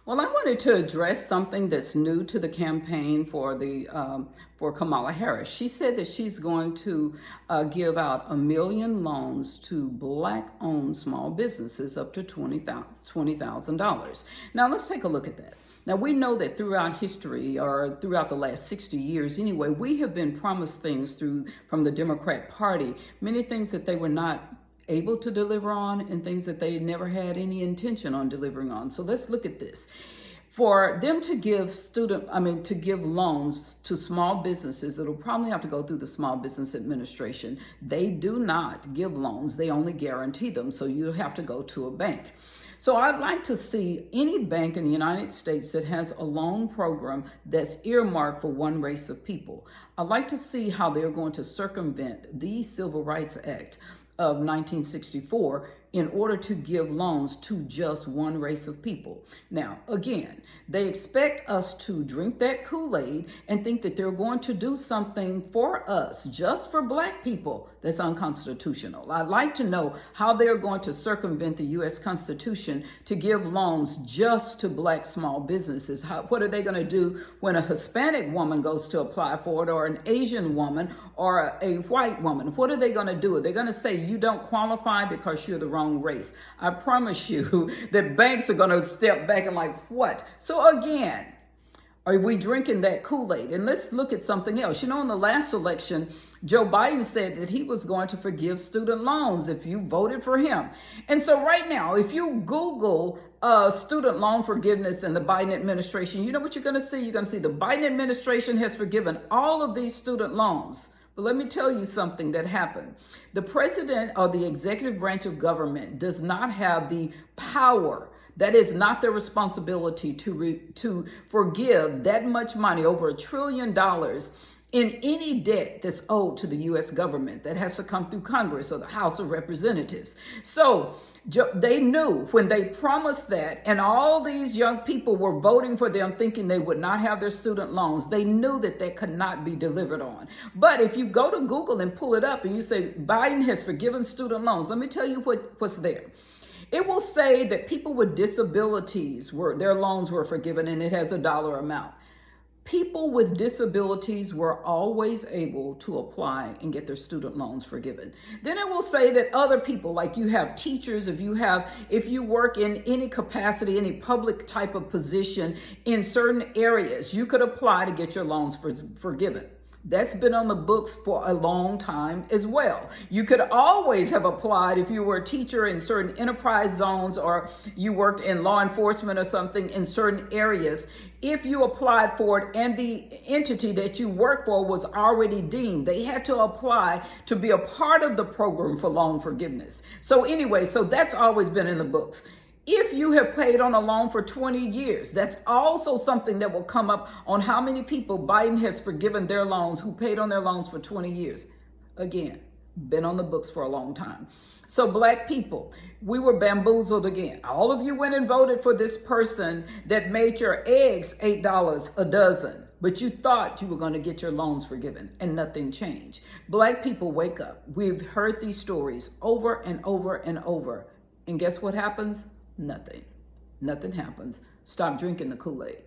Well, I wanted to address something that's new to the campaign for Kamala Harris. She said that she's going to give out 1 million loans to Black-owned small businesses up to $20,000. Now, let's take a look at that. Now, we know that throughout history, or throughout the last 60 years anyway, we have been promised things from the Democrat Party, many things that they were not able to deliver on and things that they never had any intention on delivering on. So let's look at this. For them to give loans to small businesses, it'll probably have to go through the Small Business Administration. They do not give loans, they only guarantee them. So you'll have to go to a bank. So I'd like to see any bank in the United States that has a loan program that's earmarked for one race of people. I'd like to see how they're going to circumvent the Civil Rights Act of 1964 in order to give loans to just one race of people. Now, again, they expect us to drink that Kool-Aid and think that they're going to do something for us, just for Black people, that's unconstitutional. I'd like to know how they're going to circumvent the U.S. Constitution to give loans just to Black small businesses. What are they going to do when a Hispanic woman goes to apply for it, or an Asian woman, or a white woman? What are they going to do? Are they going to say you don't qualify because you're the wrong race? I promise you that banks are going to step back and like, what? So again, are we drinking that Kool-Aid? And let's look at something else. You know, in the last election, Joe Biden said that he was going to forgive student loans if you voted for him. And so right now, if you Google student loan forgiveness and the Biden administration, you know what you're going to see? You're going to see the Biden administration has forgiven all of these student loans. But let me tell you something that happened. The president or the executive branch of government does not have the power. That is not their responsibility to forgive that much money, over $1 trillion, in any debt that's owed to the U.S. government that has to come through Congress or the House of Representatives. So they knew when they promised that, and all these young people were voting for them thinking they would not have their student loans, they knew that that could not be delivered on. But if you go to Google and pull it up and you say Biden has forgiven student loans, let me tell you what's there. It will say that people with disabilities their loans were forgiven, and it has a dollar amount. People with disabilities were always able to apply and get their student loans forgiven. Then it will say that other people, like you have teachers, if you work in any capacity, any public type of position in certain areas, you could apply to get your loans forgiven. That's been on the books for a long time as well. You could always have applied if you were a teacher in certain enterprise zones, or you worked in law enforcement or something in certain areas. If you applied for it and the entity that you worked for was already deemed, they had to apply to be a part of the program for loan forgiveness. So anyway, so that's always been in the books. If you have paid on a loan for 20 years, that's also something that will come up on how many people Biden has forgiven their loans who paid on their loans for 20 years. Again, been on the books for a long time. So Black people, we were bamboozled again. All of you went and voted for this person that made your eggs $8 a dozen, but you thought you were going to get your loans forgiven, and nothing changed. Black people, wake up. We've heard these stories over and over and over. And guess what happens? Nothing. Nothing happens. Stop drinking the Kool-Aid.